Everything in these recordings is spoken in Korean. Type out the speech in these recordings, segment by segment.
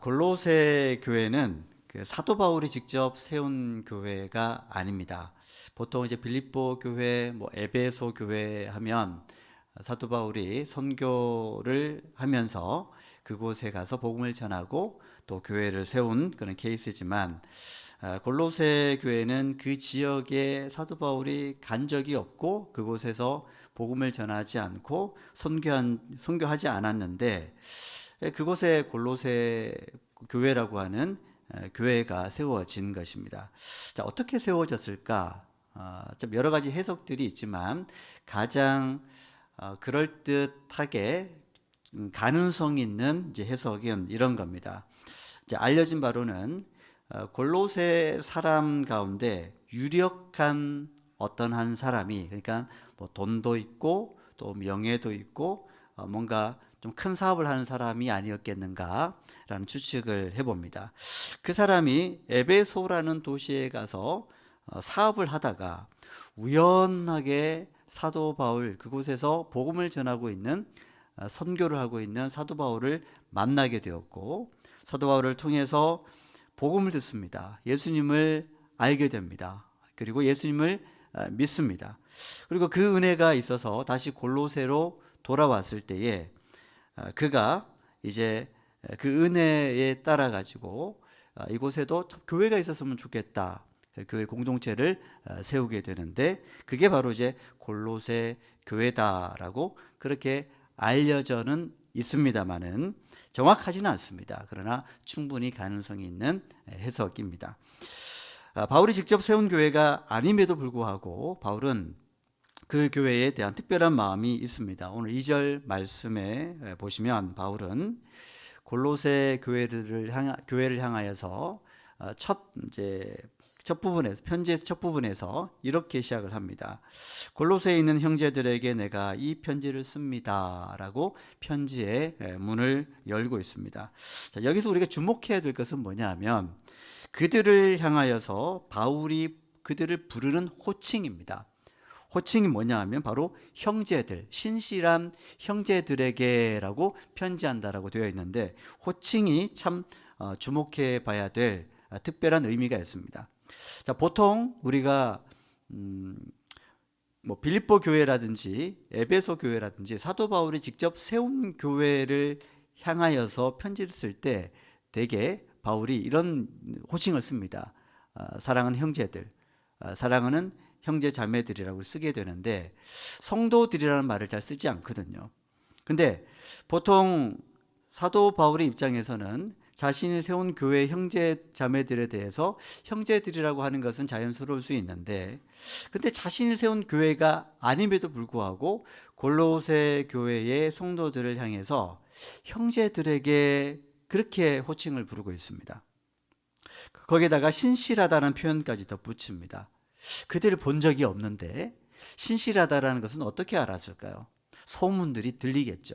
골로새 교회는 그 사도 바울이 직접 세운 교회가 아닙니다. 보통 이제 빌립보 교회, 에베소 교회 하면 사도 바울이 선교를 하면서 그곳에 가서 복음을 전하고 또 교회를 세운 그런 케이스지만, 골로새 교회는 그 지역에 사도 바울이 간 적이 없고 그곳에서 복음을 전하지 않고 선교하지 않았는데, 그곳에 골로새 교회라고 하는 교회가 세워진 것입니다. 자, 어떻게 세워졌을까? 좀 여러 가지 해석들이 있지만 가장 그럴듯하게 가능성 있는 이제 해석은 이런 겁니다. 이제 알려진 바로는 골로새 사람 가운데 유력한 어떤 한 사람이, 그러니까 뭐 돈도 있고 또 명예도 있고 뭔가 좀 큰 사업을 하는 사람이 아니었겠는가라는 추측을 해봅니다. 그 사람이 에베소라는 도시에 가서 사업을 하다가 우연하게 사도 바울, 그곳에서 복음을 전하고 있는, 선교를 하고 있는 사도 바울을 만나게 되었고, 사도 바울을 통해서 복음을 듣습니다. 예수님을 알게 됩니다. 그리고 예수님을 믿습니다. 그리고 그 은혜가 있어서 다시 골로새로 돌아왔을 때에 그가 이제 그 은혜에 따라 가지고 이곳에도 교회가 있었으면 좋겠다, 교회 공동체를 세우게 되는데, 그게 바로 이제 골로새 교회다라고 그렇게 알려져는 있습니다만은 정확하지는 않습니다. 그러나 충분히 가능성이 있는 해석입니다. 바울이 직접 세운 교회가 아님에도 불구하고 바울은 그 교회에 대한 특별한 마음이 있습니다. 오늘 2절 말씀에 보시면 바울은 골로새 교회를 향하여서 첫 부분에서, 편지의 첫 부분에서 이렇게 시작을 합니다. 골로새에 있는 형제들에게 내가 이 편지를 씁니다 라고 편지의 문을 열고 있습니다. 자, 여기서 우리가 주목해야 될 것은 뭐냐 하면, 그들을 향하여서 바울이 그들을 부르는 호칭입니다. 호칭이 뭐냐 하면 바로 형제들, 신실한 형제들에게라고 편지한다라고 되어 있는데, 호칭이 참 주목해 봐야 될 특별한 의미가 있습니다. 자, 보통 우리가 빌립보 교회라든지 에베소 교회라든지 사도 바울이 직접 세운 교회를 향하여서 편지를 쓸 때 대개 바울이 이런 호칭을 씁니다. 사랑하는 형제들, 사랑하는 형제 자매들이라고 쓰게 되는데, 성도들이라는 말을 잘 쓰지 않거든요. 근데 보통 사도 바울의 입장에서는 자신이 세운 교회 형제 자매들에 대해서 형제들이라고 하는 것은 자연스러울 수 있는데, 근데 자신이 세운 교회가 아님에도 불구하고 골로새 교회의 성도들을 향해서 형제들에게 그렇게 호칭을 부르고 있습니다. 거기에다가 신실하다는 표현까지 덧붙입니다. 그들을 본 적이 없는데 신실하다라는 것은 어떻게 알았을까요? 소문들이 들리겠죠.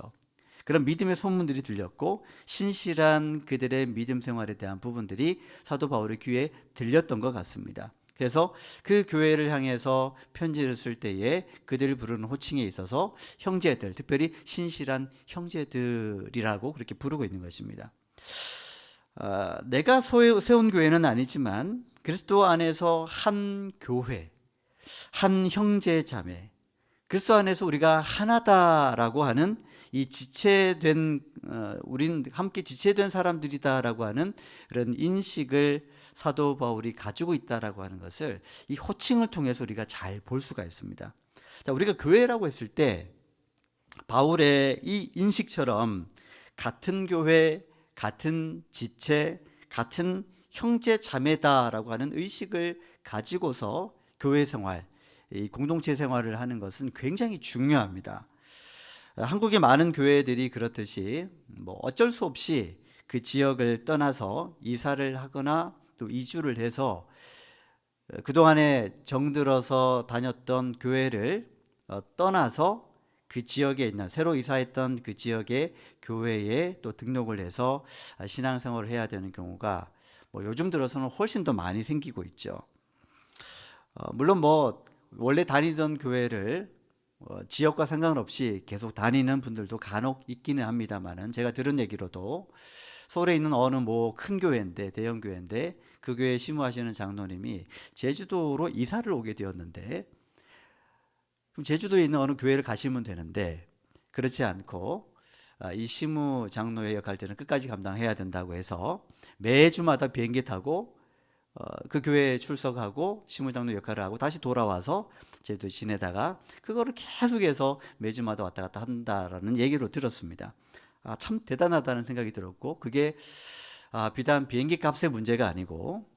그런 믿음의 소문들이 들렸고, 신실한 그들의 믿음 생활에 대한 부분들이 사도 바울의 귀에 들렸던 것 같습니다. 그래서 그 교회를 향해서 편지를 쓸 때에 그들을 부르는 호칭에 있어서 형제들, 특별히 신실한 형제들이라고 그렇게 부르고 있는 것입니다. 내가 세운 교회는 아니지만 그리스도 안에서 한 교회, 한 형제 자매, 그리스도 안에서 우리가 하나다라고 하는 이 지체된, 우린 함께 지체된 사람들이다라고 하는 그런 인식을 사도 바울이 가지고 있다라고 하는 것을 이 호칭을 통해서 우리가 잘 볼 수가 있습니다. 자, 우리가 교회라고 했을 때 바울의 이 인식처럼 같은 교회, 같은 지체, 같은 형제 자매다라고 하는 의식을 가지고서 교회 생활, 이 공동체 생활을 하는 것은 굉장히 중요합니다. 한국의 많은 교회들이 그렇듯이 어쩔 수 없이 그 지역을 떠나서 이사를 하거나 또 이주를 해서 그동안에 정들어서 다녔던 교회를 떠나서 그 지역에 있는, 새로 이사했던 그 지역의 교회에 또 등록을 해서 신앙생활을 해야 되는 경우가 요즘 들어서는 훨씬 더 많이 생기고 있죠. 물론 원래 다니던 교회를 지역과 상관없이 계속 다니는 분들도 간혹 있기는 합니다만은, 제가 들은 얘기로도 서울에 있는 어느 뭐 큰 교회인데, 대형 교회인데 그 교회에 심우하시는 장로님이 제주도로 이사를 오게 되었는데, 그럼 제주도에 있는 어느 교회를 가시면 되는데 그렇지 않고 이 시무 장로의 역할들은 끝까지 감당해야 된다고 해서 매주마다 비행기 타고 그 교회에 출석하고 시무 장로 역할을 하고 다시 돌아와서 제주도에 지내다가 그거를 계속해서 매주마다 왔다 갔다 한다라는 얘기로 들었습니다. 참 대단하다는 생각이 들었고, 그게 비단 비행기 값의 문제가 아니고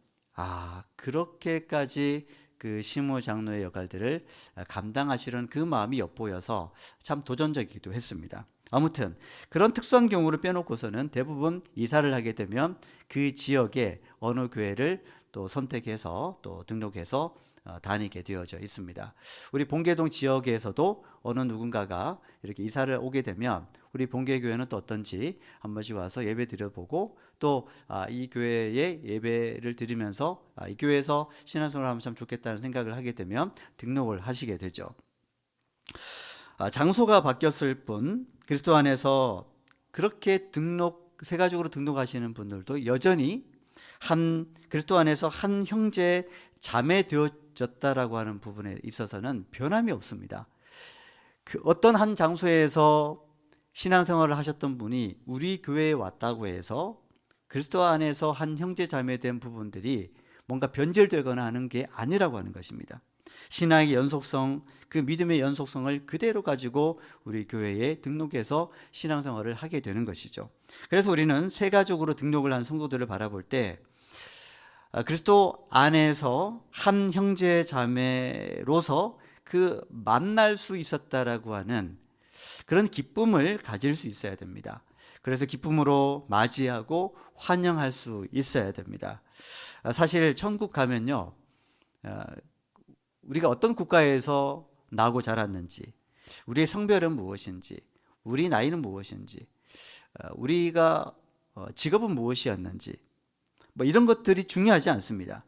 그렇게까지 그 시무 장로의 역할들을 감당하시는 그 마음이 엿보여서 참 도전적이기도 했습니다. 아무튼 그런 특수한 경우를 빼놓고서는 대부분 이사를 하게 되면 그 지역의 어느 교회를 또 선택해서 또 등록해서 다니게 되어져 있습니다. 우리 본계동 지역에서도 어느 누군가가 이렇게 이사를 오게 되면 우리 본계교회는 또 어떤지 한 번씩 와서 예배 드려보고 또 이 교회에 예배를 드리면서 이 교회에서 신앙생활을 하면 참 좋겠다는 생각을 하게 되면 등록을 하시게 되죠. 장소가 바뀌었을 뿐 그리스도 안에서 그렇게 세가족으로 등록하시는 분들도 여전히 그리스도 안에서 한 형제 자매 되어졌다라고 하는 부분에 있어서는 변함이 없습니다. 그 어떤 한 장소에서 신앙생활을 하셨던 분이 우리 교회에 왔다고 해서 그리스도 안에서 한 형제 자매 된 부분들이 뭔가 변질되거나 하는 게 아니라고 하는 것입니다. 신앙의 연속성, 그 믿음의 연속성을 그대로 가지고 우리 교회에 등록해서 신앙생활을 하게 되는 것이죠. 그래서 우리는 세가족으로 등록을 한 성도들을 바라볼 때 그리스도 안에서 한 형제 자매로서 그 만날 수 있었다라고 하는 그런 기쁨을 가질 수 있어야 됩니다. 그래서 기쁨으로 맞이하고 환영할 수 있어야 됩니다. 사실 천국 가면요, 우리가 어떤 국가에서 나고 자랐는지, 우리의 성별은 무엇인지, 우리 나이는 무엇인지, 우리가 직업은 무엇이었는지, 뭐 이런 것들이 중요하지 않습니다.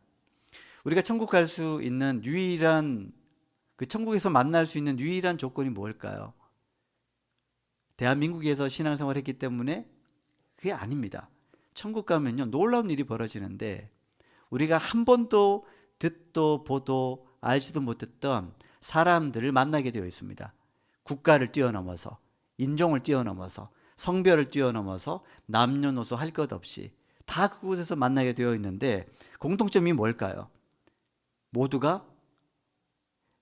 우리가 천국 갈 수 있는 그 천국에서 만날 수 있는 유일한 조건이 뭘까요? 대한민국에서 신앙생활을 했기 때문에 그게 아닙니다. 천국 가면요, 놀라운 일이 벌어지는데 우리가 한 번도 듣도 보도 알지도 못했던 사람들을 만나게 되어 있습니다. 국가를 뛰어넘어서, 인종을 뛰어넘어서, 성별을 뛰어넘어서 남녀노소 할 것 없이 다 그곳에서 만나게 되어 있는데 공통점이 뭘까요? 모두가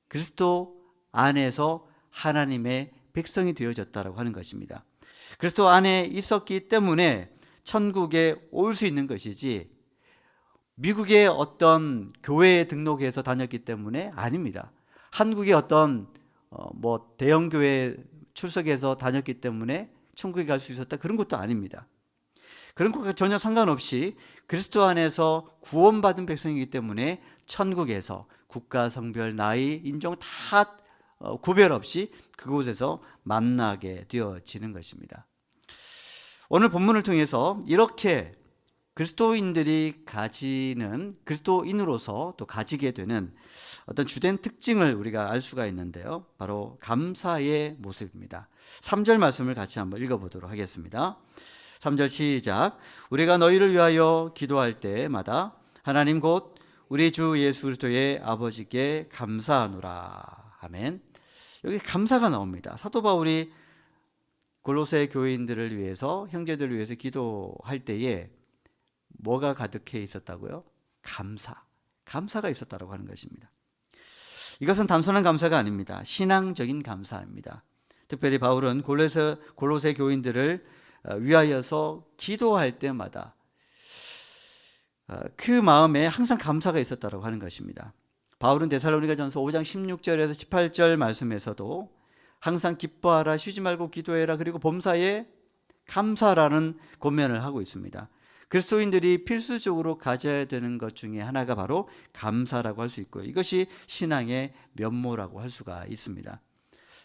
그리스도 안에서 하나님의 백성이 되어졌다라고 하는 것입니다. 그리스도 안에 있었기 때문에 천국에 올 수 있는 것이지 미국의 어떤 교회에 등록해서 다녔기 때문에 아닙니다. 한국의 어떤 대형 교회에 출석해서 다녔기 때문에 천국에 갈 수 있었다, 그런 것도 아닙니다. 그런 것과 전혀 상관없이 그리스도 안에서 구원받은 백성이기 때문에 천국에서 국가, 성별, 나이, 인종 다 구별 없이 그곳에서 만나게 되어지는 것입니다. 오늘 본문을 통해서 이렇게 그리스도인들이 그리스도인으로서 또 가지게 되는 어떤 주된 특징을 우리가 알 수가 있는데요. 바로 감사의 모습입니다. 3절 말씀을 같이 한번 읽어보도록 하겠습니다. 3절 시작. 우리가 너희를 위하여 기도할 때마다 하나님 곧 우리 주 예수 그리스도의 아버지께 감사하노라. 아멘. 여기 감사가 나옵니다. 사도 바울이 골로새 교인들을 위해서, 형제들을 위해서 기도할 때에 뭐가 가득해 있었다고요? 감사가 있었다고 하는 것입니다. 이것은 단순한 감사가 아닙니다. 신앙적인 감사입니다. 특별히 바울은 골로새 교인들을 위하여서 기도할 때마다 그 마음에 항상 감사가 있었다고 하는 것입니다. 바울은 데살로니가전서 5장 16절에서 18절 말씀에서도 항상 기뻐하라, 쉬지 말고 기도해라, 그리고 범사에 감사라는 권면을 하고 있습니다. 그리스도인들이 필수적으로 가져야 되는 것 중에 하나가 바로 감사라고 할 수 있고요. 이것이 신앙의 면모라고 할 수가 있습니다.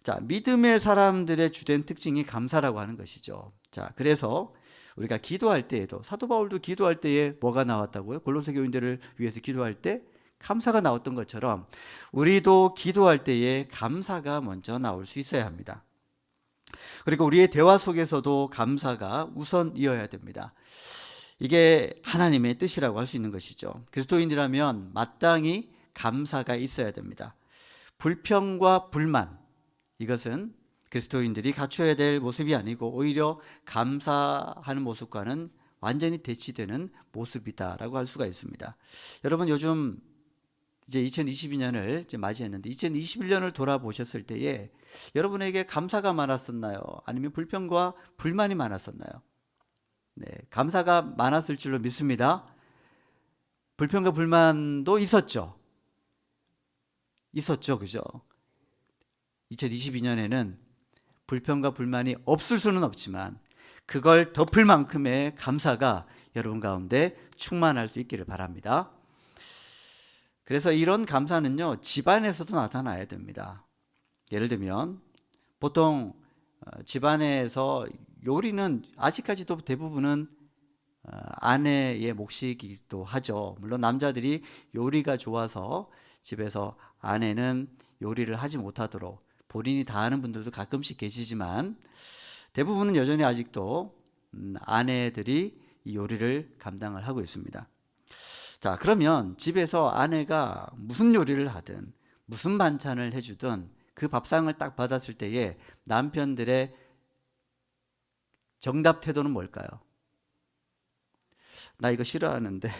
자, 믿음의 사람들의 주된 특징이 감사라고 하는 것이죠. 자, 그래서 우리가 기도할 때에도, 사도 바울도 기도할 때에 뭐가 나왔다고요? 골로새 교인들을 위해서 기도할 때 감사가 나왔던 것처럼 우리도 기도할 때에 감사가 먼저 나올 수 있어야 합니다. 그리고 우리의 대화 속에서도 감사가 우선이어야 됩니다. 이게 하나님의 뜻이라고 할 수 있는 것이죠. 그리스도인이라면 마땅히 감사가 있어야 됩니다. 불평과 불만, 이것은 그리스도인들이 갖춰야 될 모습이 아니고 오히려 감사하는 모습과는 완전히 대치되는 모습이다라고 할 수가 있습니다. 여러분, 요즘 이제 2022년을 이제 맞이했는데 2021년을 돌아보셨을 때에 여러분에게 감사가 많았었나요? 아니면 불평과 불만이 많았었나요? 네, 감사가 많았을 줄로 믿습니다. 불평과 불만도 있었죠. 그죠? 2022년에는 불평과 불만이 없을 수는 없지만 그걸 덮을 만큼의 감사가 여러분 가운데 충만할 수 있기를 바랍니다. 그래서 이런 감사는요, 집안에서도 나타나야 됩니다. 예를 들면 보통 집안에서 요리는 아직까지도 대부분은 아내의 몫이기도 하죠. 물론 남자들이 요리가 좋아서 집에서 아내는 요리를 하지 못하도록 본인이 다 하는 분들도 가끔씩 계시지만 대부분은 여전히 아직도 아내들이 이 요리를 감당을 하고 있습니다. 자, 그러면 집에서 아내가 무슨 요리를 하든 무슨 반찬을 해주든 그 밥상을 딱 받았을 때에 남편들의 정답 태도는 뭘까요? 나 이거 싫어하는데,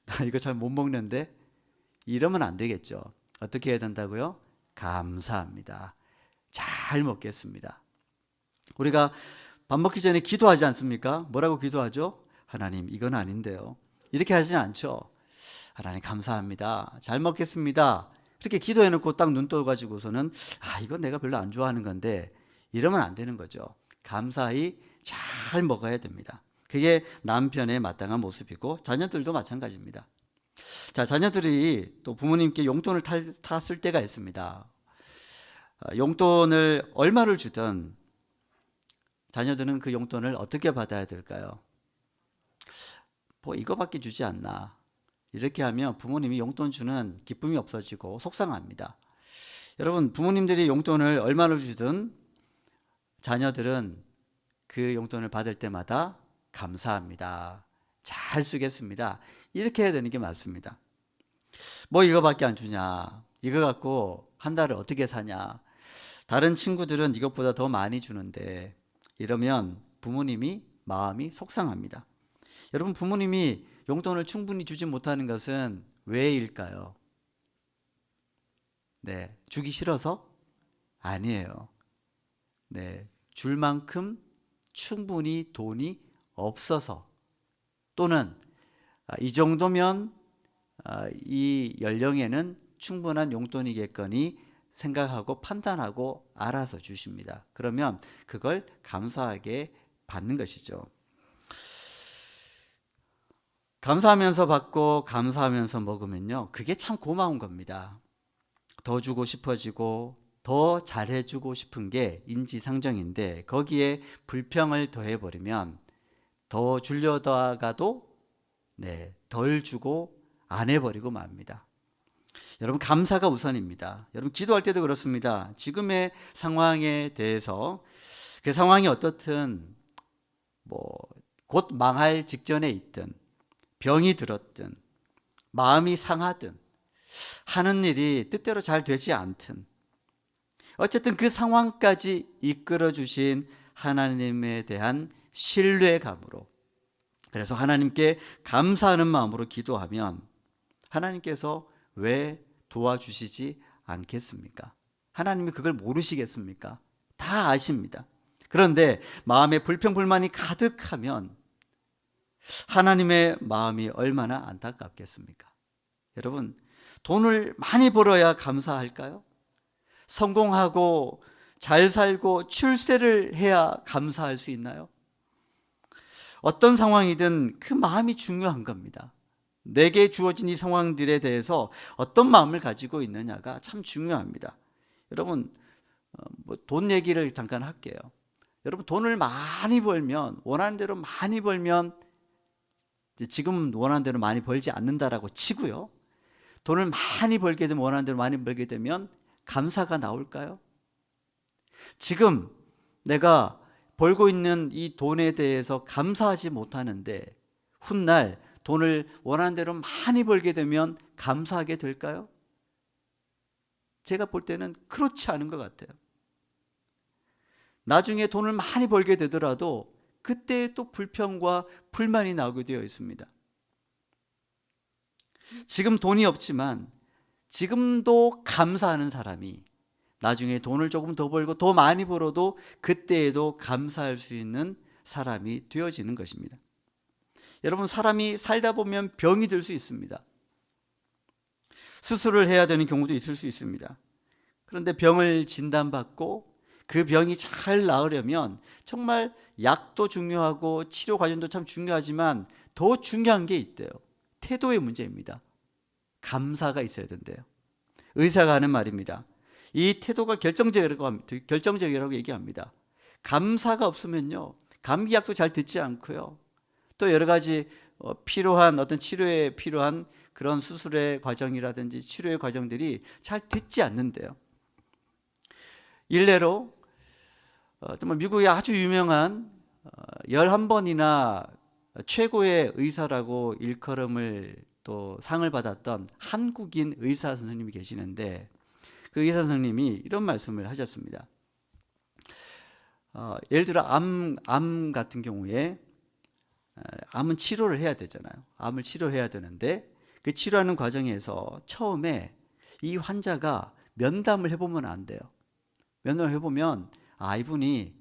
나 이거 잘 못 먹는데, 이러면 안 되겠죠. 어떻게 해야 된다고요? 감사합니다. 잘 먹겠습니다. 우리가 밥 먹기 전에 기도하지 않습니까? 뭐라고 기도하죠? 하나님, 이건 아닌데요. 이렇게 하지는 않죠. 하나님 감사합니다. 잘 먹겠습니다. 그렇게 기도해놓고 딱 눈 떠가지고서는 이건 내가 별로 안 좋아하는 건데 이러면 안 되는 거죠. 감사히 잘 먹어야 됩니다. 그게 남편의 마땅한 모습이고 자녀들도 마찬가지입니다. 자, 자녀들이 또 부모님께 용돈을 탔을 때가 있습니다. 용돈을 얼마를 주든 자녀들은 그 용돈을 어떻게 받아야 될까요? 뭐 이거밖에 주지 않나. 이렇게 하면 부모님이 용돈 주는 기쁨이 없어지고 속상합니다. 여러분, 부모님들이 용돈을 얼마를 주든 자녀들은 그 용돈을 받을 때마다 감사합니다. 잘 쓰겠습니다. 이렇게 해야 되는 게 맞습니다. 뭐 이거밖에 안 주냐. 이거 갖고 한 달을 어떻게 사냐. 다른 친구들은 이것보다 더 많이 주는데 이러면 부모님이 마음이 속상합니다. 여러분, 부모님이 용돈을 충분히 주지 못하는 것은 왜일까요? 네, 주기 싫어서? 아니에요. 네, 줄 만큼 충분히 돈이 없어서 또는 이 정도면 이 연령에는 충분한 용돈이겠거니 생각하고 판단하고 알아서 주십니다. 그러면 그걸 감사하게 받는 것이죠. 감사하면서 받고 감사하면서 먹으면요, 그게 참 고마운 겁니다. 더 주고 싶어지고 더 잘해주고 싶은 게 인지상정인데 거기에 불평을 더해버리면 더 주려다가도 덜 주고 안 해버리고 맙니다. 여러분, 감사가 우선입니다. 여러분, 기도할 때도 그렇습니다. 지금의 상황에 대해서 그 상황이 어떻든 곧 망할 직전에 있든 병이 들었든 마음이 상하든 하는 일이 뜻대로 잘 되지 않든 어쨌든 그 상황까지 이끌어 주신 하나님에 대한 신뢰감으로, 그래서 하나님께 감사하는 마음으로 기도하면 하나님께서 왜 도와주시지 않겠습니까? 하나님이 그걸 모르시겠습니까? 다 아십니다. 그런데 마음에 불평불만이 가득하면 하나님의 마음이 얼마나 안타깝겠습니까? 여러분, 돈을 많이 벌어야 감사할까요? 성공하고 잘 살고 출세를 해야 감사할 수 있나요? 어떤 상황이든 그 마음이 중요한 겁니다. 내게 주어진 이 상황들에 대해서 어떤 마음을 가지고 있느냐가 참 중요합니다. 여러분, 돈 얘기를 잠깐 할게요. 여러분, 돈을 많이 벌면, 원하는 대로 많이 벌면, 지금 원하는 대로 많이 벌지 않는다라고 치고요, 돈을 많이 벌게 되면, 원하는 대로 많이 벌게 되면 감사가 나올까요? 지금 내가 벌고 있는 이 돈에 대해서 감사하지 못하는데 훗날 돈을 원하는 대로 많이 벌게 되면 감사하게 될까요? 제가 볼 때는 그렇지 않은 것 같아요. 나중에 돈을 많이 벌게 되더라도 그때 또 불평과 불만이 나오게 되어 있습니다. 지금 돈이 없지만 지금도 감사하는 사람이 나중에 돈을 조금 더 벌고 더 많이 벌어도 그때에도 감사할 수 있는 사람이 되어지는 것입니다. 여러분, 사람이 살다 보면 병이 들 수 있습니다. 수술을 해야 되는 경우도 있을 수 있습니다. 그런데 병을 진단받고 그 병이 잘 나으려면 정말 약도 중요하고 치료 과정도 참 중요하지만 더 중요한 게 있대요. 태도의 문제입니다. 감사가 있어야 된대요. 의사가 하는 말입니다. 이 태도가 결정적이라고 얘기합니다. 감사가 없으면요, 감기약도 잘 듣지 않고요, 또 여러 가지 필요한 어떤 치료에 필요한 그런 수술의 과정이라든지 치료의 과정들이 잘 듣지 않는데요. 일례로 정말 미국의 아주 유명한 11번이나 최고의 의사라고 일컬음을 또 상을 받았던 한국인 의사 선생님이 계시는데 그 의사 선생님이 이런 말씀을 하셨습니다. 예를 들어 암 같은 경우에 암은 치료를 해야 되잖아요. 암을 치료해야 되는데 그 치료하는 과정에서 처음에 이 환자가 면담을 해보면 안 돼요. 면담을 해보면 이분이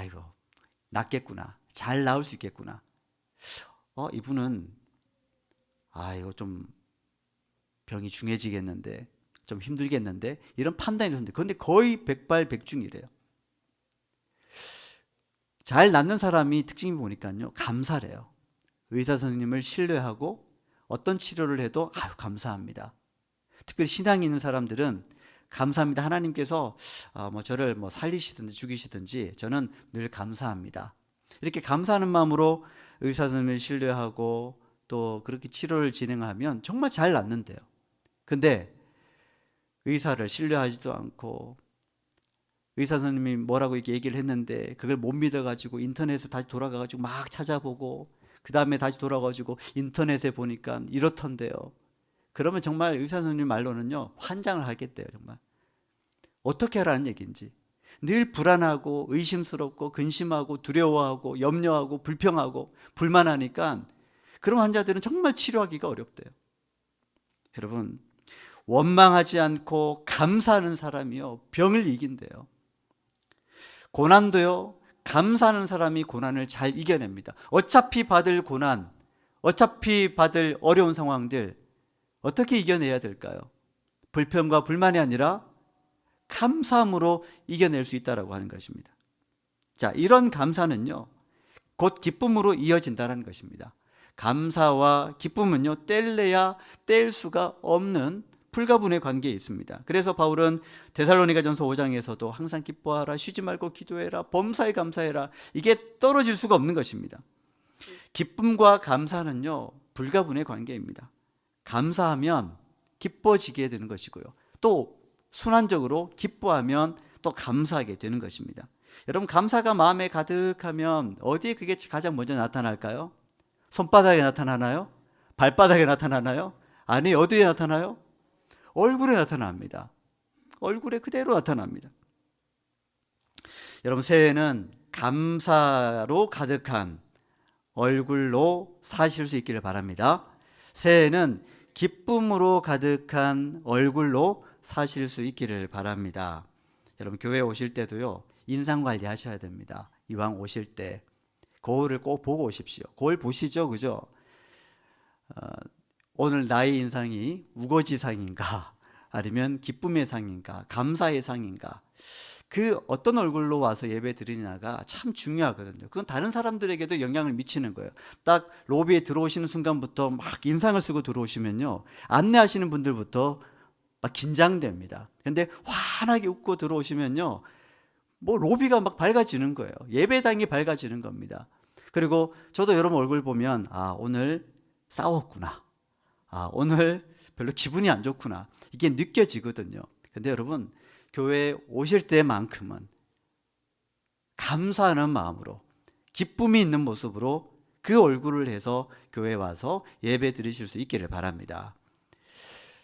이거 낫겠구나, 잘 나을 수 있겠구나, 이분은 이거 좀 병이 중해지겠는데, 좀 힘들겠는데, 이런 판단이 있었는데, 그런데 거의 백발백중이래요. 잘 낫는 사람이 특징이 보니까요, 감사래요. 의사 선생님을 신뢰하고 어떤 치료를 해도 감사합니다. 특별히 신앙이 있는 사람들은 감사합니다. 하나님께서 저를 살리시든지 죽이시든지 저는 늘 감사합니다. 이렇게 감사하는 마음으로 의사 선생님을 신뢰하고 또 그렇게 치료를 진행하면 정말 잘 낫는데요. 근데 의사를 신뢰하지도 않고 의사 선생님이 뭐라고 이렇게 얘기를 했는데 그걸 못 믿어가지고 인터넷에 다시 돌아가가지고 막 찾아보고 그 다음에 다시 돌아가가지고 인터넷에 보니까 이렇던데요. 그러면 정말 의사 선생님 말로는요, 환장을 하겠대요. 정말 어떻게 하라는 얘기인지. 늘 불안하고 의심스럽고 근심하고 두려워하고 염려하고 불평하고 불만하니까 그런 환자들은 정말 치료하기가 어렵대요. 여러분, 원망하지 않고 감사하는 사람이요, 병을 이긴대요. 고난도요, 감사하는 사람이 고난을 잘 이겨냅니다. 어차피 받을 고난, 어차피 받을 어려운 상황들 어떻게 이겨내야 될까요? 불평과 불만이 아니라 감사함으로 이겨낼 수 있다고 하는 것입니다. 자, 이런 감사는요, 곧 기쁨으로 이어진다는 것입니다. 감사와 기쁨은요, 뗄래야 뗄 수가 없는 불가분의 관계에 있습니다. 그래서 바울은 데살로니가전서 5장에서도 항상 기뻐하라, 쉬지 말고 기도해라, 범사에 감사해라, 이게 떨어질 수가 없는 것입니다. 기쁨과 감사는요, 불가분의 관계입니다. 감사하면 기뻐지게 되는 것이고요, 또 순환적으로 기뻐하면 또 감사하게 되는 것입니다. 여러분, 감사가 마음에 가득하면 어디에 그게 가장 먼저 나타날까요? 손바닥에 나타나나요? 발바닥에 나타나나요? 아니, 어디에 나타나요? 얼굴에 나타납니다. 얼굴에 그대로 나타납니다. 여러분, 새해에는 감사로 가득한 얼굴로 사실 수 있기를 바랍니다. 새해에는 기쁨으로 가득한 얼굴로 사실 수 있기를 바랍니다. 여러분, 교회 오실 때도요, 인상 관리 하셔야 됩니다. 이왕 오실 때 거울을 꼭 보고 오십시오. 거울 보시죠, 그죠? 오늘 나의 인상이 우거지상인가, 아니면 기쁨의 상인가, 감사의 상인가, 그 어떤 얼굴로 와서 예배 드리냐가 참 중요하거든요. 그건 다른 사람들에게도 영향을 미치는 거예요. 딱 로비에 들어오시는 순간부터 막 인상을 쓰고 들어오시면요, 안내하시는 분들부터 막 긴장됩니다. 근데 환하게 웃고 들어오시면요, 로비가 막 밝아지는 거예요. 예배당이 밝아지는 겁니다. 그리고 저도 여러분 얼굴 보면 오늘 싸웠구나, 오늘 별로 기분이 안 좋구나, 이게 느껴지거든요. 근데 여러분, 교회에 오실 때만큼은 감사하는 마음으로 기쁨이 있는 모습으로 그 얼굴을 해서 교회에 와서 예배 드리실 수 있기를 바랍니다.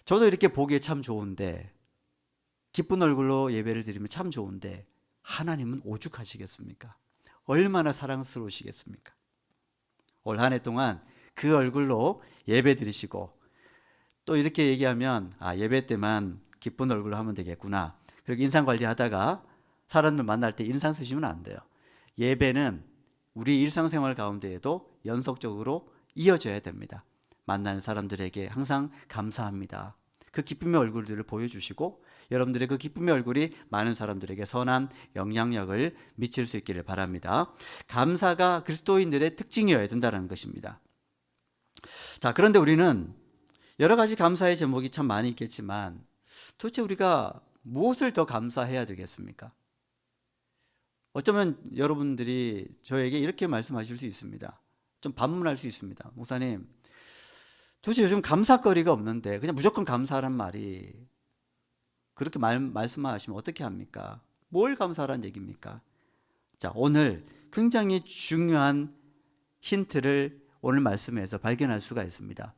저도 이렇게 보기에 참 좋은데, 기쁜 얼굴로 예배를 드리면 참 좋은데 하나님은 오죽하시겠습니까? 얼마나 사랑스러우시겠습니까? 올 한 해 동안 그 얼굴로 예배 드리시고, 또 이렇게 얘기하면 예배 때만 기쁜 얼굴로 하면 되겠구나, 그리고 인상 관리하다가 사람들 만날 때 인상 쓰시면 안 돼요. 예배는 우리 일상생활 가운데에도 연속적으로 이어져야 됩니다. 만나는 사람들에게 항상 감사합니다, 그 기쁨의 얼굴들을 보여주시고, 여러분들의 그 기쁨의 얼굴이 많은 사람들에게 선한 영향력을 미칠 수 있기를 바랍니다. 감사가 그리스도인들의 특징이어야 된다는 것입니다. 자, 그런데 우리는 여러 가지 감사의 제목이 참 많이 있겠지만 도대체 우리가 무엇을 더 감사해야 되겠습니까? 어쩌면 여러분들이 저에게 이렇게 말씀하실 수 있습니다. 좀 반문할 수 있습니다. 목사님, 도대체 요즘 감사거리가 없는데 그냥 무조건 감사하란 말이, 그렇게 말씀하시면 어떻게 합니까? 뭘 감사하란 얘기입니까? 자, 오늘 굉장히 중요한 힌트를 오늘 말씀에서 발견할 수가 있습니다.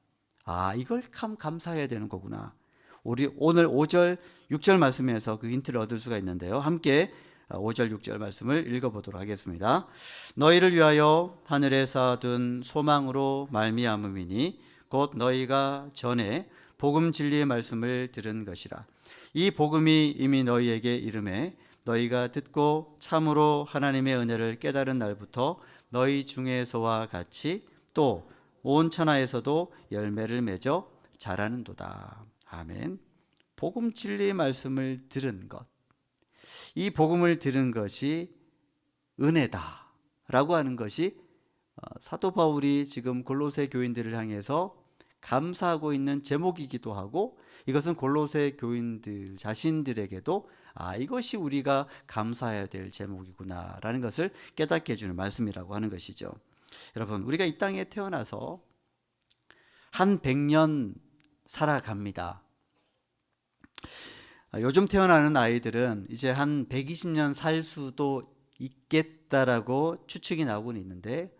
이걸 참 감사해야 되는 거구나. 우리 오늘 5절, 6절 말씀에서 그 힌트를 얻을 수가 있는데요. 함께 5절, 6절 말씀을 읽어보도록 하겠습니다. 너희를 위하여 하늘에 쌓아둔 소망으로 말미암음이니 곧 너희가 전에 복음 진리의 말씀을 들은 것이라. 이 복음이 이미 너희에게 이름에 너희가 듣고 참으로 하나님의 은혜를 깨달은 날부터 너희 중에서와 같이 또 온 천하에서도 열매를 맺어 자라는도다. 아멘. 복음 진리의 말씀을 들은 것, 이 복음을 들은 것이 은혜다 라고 하는 것이 사도 바울이 지금 골로새 교인들을 향해서 감사하고 있는 제목이기도 하고, 이것은 골로새 교인들 자신들에게도 이것이 우리가 감사해야 될 제목이구나 라는 것을 깨닫게 해주는 말씀이라고 하는 것이죠. 여러분, 우리가 이 땅에 태어나서 한 100년 살아갑니다. 요즘 태어나는 아이들은 이제 한 120년 살 수도 있겠다라고 추측이 나오고는 있는데,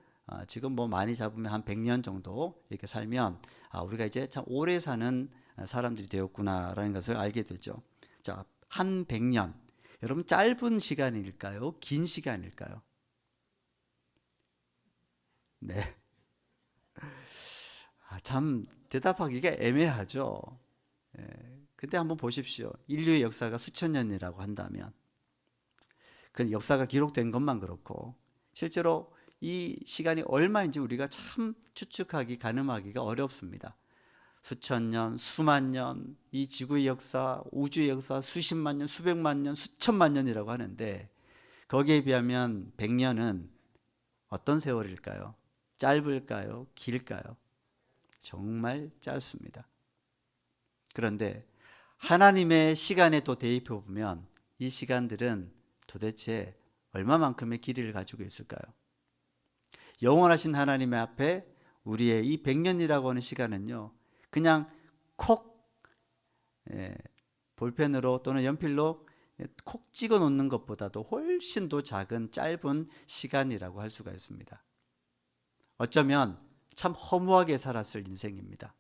지금 뭐 많이 잡으면 한 100년 정도 이렇게 살면 우리가 이제 참 오래 사는 사람들이 되었구나라는 것을 알게 되죠. 자, 한 100년. 여러분, 짧은 시간일까요? 긴 시간일까요? 네. 참 대답하기가 애매하죠. 근데 한번 보십시오. 인류의 역사가 수천 년이라고 한다면, 그 역사가 기록된 것만 그렇고 실제로 이 시간이 얼마인지 우리가 참 추측하기, 가늠하기가 어렵습니다. 수천 년, 수만 년, 이 지구의 역사, 우주의 역사 수십만 년, 수백만 년, 수천만 년이라고 하는데, 거기에 비하면 100년은 어떤 세월일까요? 짧을까요? 길까요? 정말 짧습니다. 그런데 하나님의 시간에 또 대입해 보면 이 시간들은 도대체 얼마만큼의 길이를 가지고 있을까요? 영원하신 하나님의 앞에 우리의 이 100년이라고 하는 시간은요, 그냥 콕 볼펜으로 또는 연필로 콕 찍어 놓는 것보다도 훨씬 더 작은 짧은 시간이라고 할 수가 있습니다. 어쩌면 참 허무하게 살았을 인생입니다.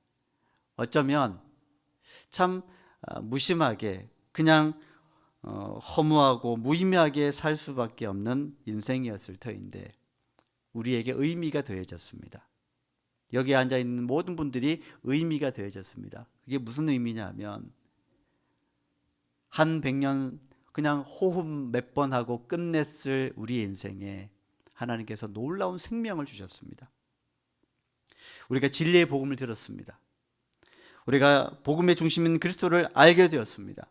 어쩌면 참 무심하게 그냥 허무하고 무의미하게 살 수밖에 없는 인생이었을 터인데 우리에게 의미가 더해졌습니다. 여기에 앉아있는 모든 분들이 의미가 더해졌습니다. 그게 무슨 의미냐 하면, 한 100년 그냥 호흡 몇 번 하고 끝냈을 우리의 인생에 하나님께서 놀라운 생명을 주셨습니다. 우리가 진리의 복음을 들었습니다. 우리가 복음의 중심인 그리스도를 알게 되었습니다.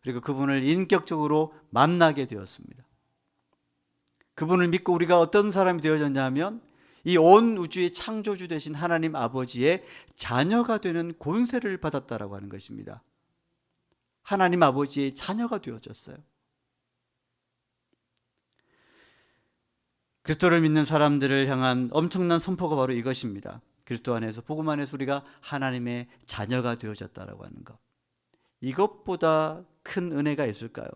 그리고 그분을 인격적으로 만나게 되었습니다. 그분을 믿고 우리가 어떤 사람이 되어졌냐 하면, 이 온 우주의 창조주 되신 하나님 아버지의 자녀가 되는 권세를 받았다라고 하는 것입니다. 하나님 아버지의 자녀가 되어졌어요. 그리스도를 믿는 사람들을 향한 엄청난 선포가 바로 이것입니다. 그리스도 안에서, 복음 안에서 우리가 하나님의 자녀가 되어졌다라고 하는 것. 이것보다 큰 은혜가 있을까요?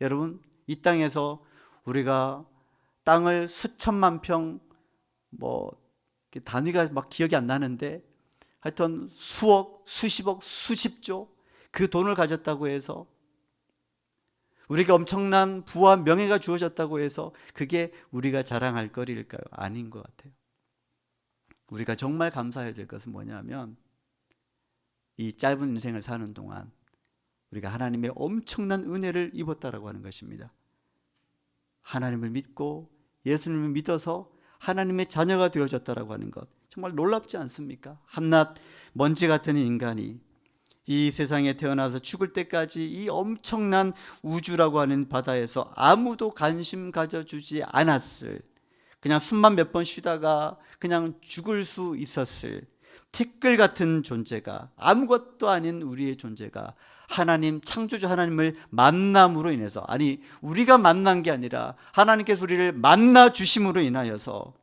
여러분, 이 땅에서 우리가 땅을 수천만 평, 단위가 막 기억이 안 나는데 하여튼 수억, 수십억, 수십조 그 돈을 가졌다고 해서, 우리가 엄청난 부와 명예가 주어졌다고 해서 그게 우리가 자랑할 거리일까요? 아닌 것 같아요. 우리가 정말 감사해야 될 것은 뭐냐면, 이 짧은 인생을 사는 동안 우리가 하나님의 엄청난 은혜를 입었다라고 하는 것입니다. 하나님을 믿고 예수님을 믿어서 하나님의 자녀가 되어졌다라고 하는 것, 정말 놀랍지 않습니까? 한낱 먼지 같은 인간이 이 세상에 태어나서 죽을 때까지 이 엄청난 우주라고 하는 바다에서 아무도 관심 가져주지 않았을, 그냥 숨만 몇 번 쉬다가 그냥 죽을 수 있었을 티끌 같은 존재가, 아무것도 아닌 우리의 존재가 하나님, 창조주 하나님을 만남으로 인해서, 아니 우리가 만난 게 아니라 하나님께서 우리를 만나 주심으로 인하여서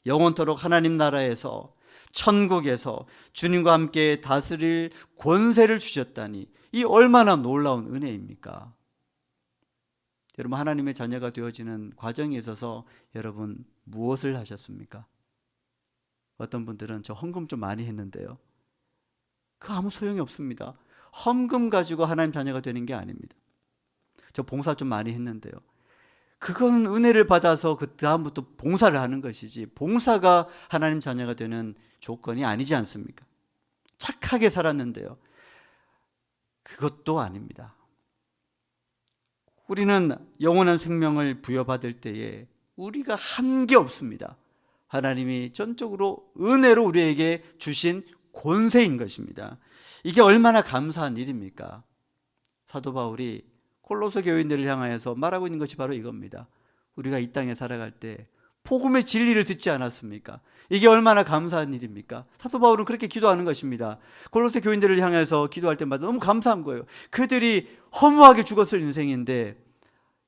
영원토록 하나님 나라에서, 천국에서 주님과 함께 다스릴 권세를 주셨다니, 이 얼마나 놀라운 은혜입니까? 여러분, 하나님의 자녀가 되어지는 과정에 있어서 여러분 무엇을 하셨습니까? 어떤 분들은 저 헌금 좀 많이 했는데요, 그 아무 소용이 없습니다. 헌금 가지고 하나님 자녀가 되는 게 아닙니다. 저 봉사 좀 많이 했는데요, 그건 은혜를 받아서 그 다음부터 봉사를 하는 것이지, 봉사가 하나님 자녀가 되는 조건이 아니지 않습니까? 착하게 살았는데요, 그것도 아닙니다. 우리는 영원한 생명을 부여받을 때에 우리가 한 게 없습니다. 하나님이 전적으로 은혜로 우리에게 주신 권세인 것입니다. 이게 얼마나 감사한 일입니까? 사도 바울이 골로새 교인들을 향하여서 말하고 있는 것이 바로 이겁니다. 우리가 이 땅에 살아갈 때 복음의 진리를 듣지 않았습니까? 이게 얼마나 감사한 일입니까? 사도 바울은 그렇게 기도하는 것입니다. 골로새 교인들을 향해서 기도할 때마다 너무 감사한 거예요. 그들이 허무하게 죽었을 인생인데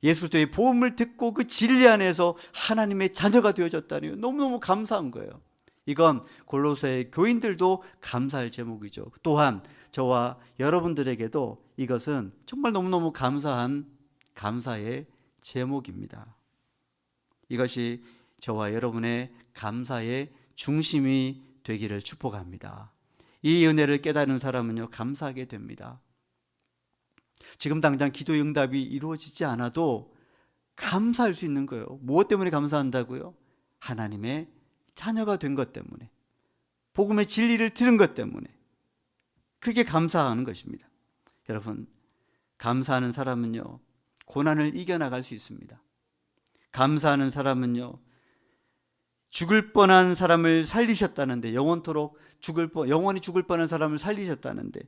예수 그리스도의 복음을 듣고 그 진리 안에서 하나님의 자녀가 되어졌다니 너무너무 감사한 거예요. 이건 골로새 교인들도 감사할 제목이죠. 또한 저와 여러분들에게도 이것은 정말 너무너무 감사한 감사의 제목입니다. 이것이 저와 여러분의 감사의 중심이 되기를 축복합니다. 이 은혜를 깨달은 사람은요, 감사하게 됩니다. 지금 당장 기도의 응답이 이루어지지 않아도 감사할 수 있는 거예요. 무엇 때문에 감사한다고요? 하나님의 자녀가 된 것 때문에, 복음의 진리를 들은 것 때문에, 그게 감사하는 것입니다. 여러분, 감사하는 사람은요, 고난을 이겨나갈 수 있습니다. 감사하는 사람은요, 죽을 뻔한 사람을 살리셨다는데, 영원히 죽을 뻔한 사람을 살리셨다는데,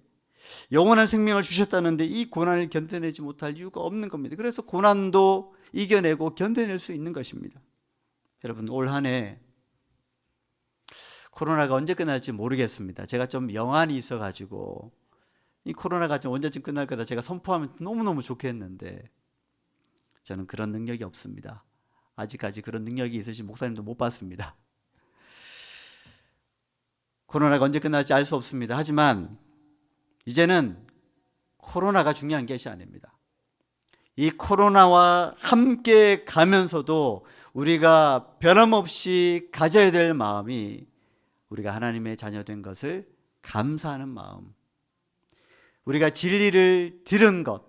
영원한 생명을 주셨다는데 이 고난을 견뎌내지 못할 이유가 없는 겁니다. 그래서 고난도 이겨내고 견뎌낼 수 있는 것입니다. 여러분, 올 한 해 코로나가 언제 끝날지 모르겠습니다. 제가 좀 영안이 있어가지고 이 코로나가 좀 언제쯤 끝날 거다 제가 선포하면 너무너무 좋겠는데, 저는 그런 능력이 없습니다. 아직까지 그런 능력이 있으신 목사님도 못 봤습니다. 코로나가 언제 끝날지 알 수 없습니다. 하지만 이제는 코로나가 중요한 것이 아닙니다. 이 코로나와 함께 가면서도 우리가 변함없이 가져야 될 마음이, 우리가 하나님의 자녀된 것을 감사하는 마음, 우리가 진리를 들은 것,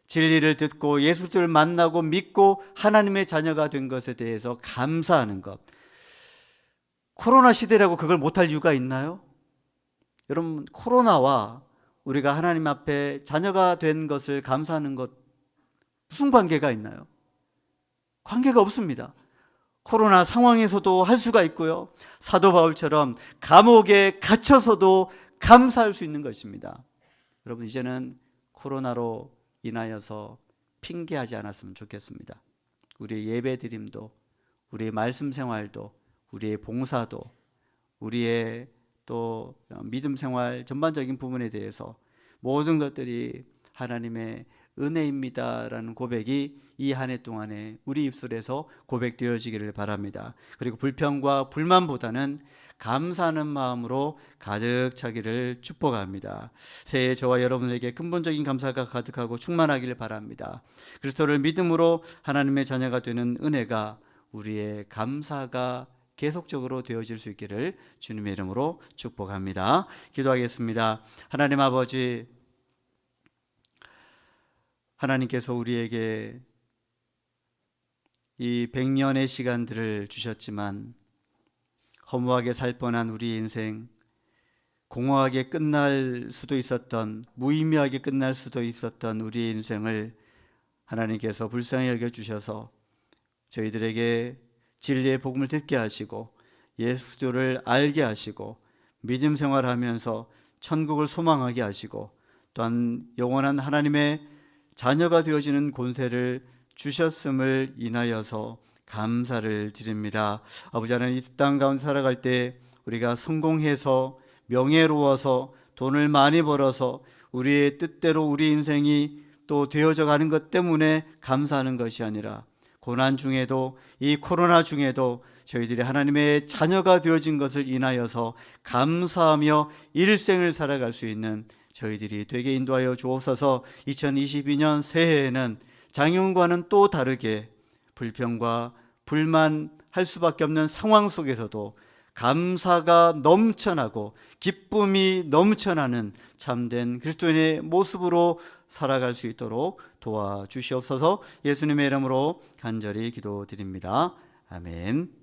진리를 듣고 예수를 만나고 믿고 하나님의 자녀가 된 것에 대해서 감사하는 것. 코로나 시대라고 그걸 못할 이유가 있나요? 여러분, 코로나와 우리가 하나님 앞에 자녀가 된 것을 감사하는 것, 무슨 관계가 있나요? 관계가 없습니다. 코로나 상황에서도 할 수가 있고요, 사도 바울처럼 감옥에 갇혀서도 감사할 수 있는 것입니다. 여러분, 이제는 코로나로 인하여서 핑계하지 않았으면 좋겠습니다. 우리의 예배 드림도, 우리의 말씀 생활도, 우리의 봉사도, 우리의 또 믿음 생활 전반적인 부분에 대해서 모든 것들이 하나님의 은혜입니다라는 고백이 이 한 해 동안에 우리 입술에서 고백되어지기를 바랍니다. 그리고 불평과 불만보다는 감사하는 마음으로 가득 차기를 축복합니다. 새해 저와 여러분에게 근본적인 감사가 가득하고 충만하기를 바랍니다. 그리스도를 믿음으로 하나님의 자녀가 되는 은혜가 우리의 감사가 계속적으로 되어질 수 있기를 주님의 이름으로 축복합니다. 기도하겠습니다. 하나님 아버지, 하나님께서 우리에게 이 100년의 시간들을 주셨지만 허무하게 살 뻔한 우리의 인생, 공허하게 끝날 수도 있었던, 무의미하게 끝날 수도 있었던 우리의 인생을 하나님께서 불쌍히 여겨주셔서 저희들에게 진리의 복음을 듣게 하시고 예수를 알게 하시고 믿음 생활하면서 천국을 소망하게 하시고 또한 영원한 하나님의 자녀가 되어지는 권세를 주셨음을 인하여서 감사를 드립니다. 아버지 하나님, 이 땅 가운데 살아갈 때 우리가 성공해서 명예로워서 돈을 많이 벌어서 우리의 뜻대로 우리 인생이 또 되어져 가는 것 때문에 감사하는 것이 아니라 고난 중에도, 이 코로나 중에도 저희들이 하나님의 자녀가 되어진 것을 인하여서 감사하며 일생을 살아갈 수 있는 저희들이 되게 인도하여 주옵소서. 2022년 새해에는 작년과는 또 다르게 불평과 불만할 수밖에 없는 상황 속에서도 감사가 넘쳐나고 기쁨이 넘쳐나는 참된 그리스도인의 모습으로 살아갈 수 있도록 도와주시옵소서. 예수님의 이름으로 간절히 기도드립니다. 아멘.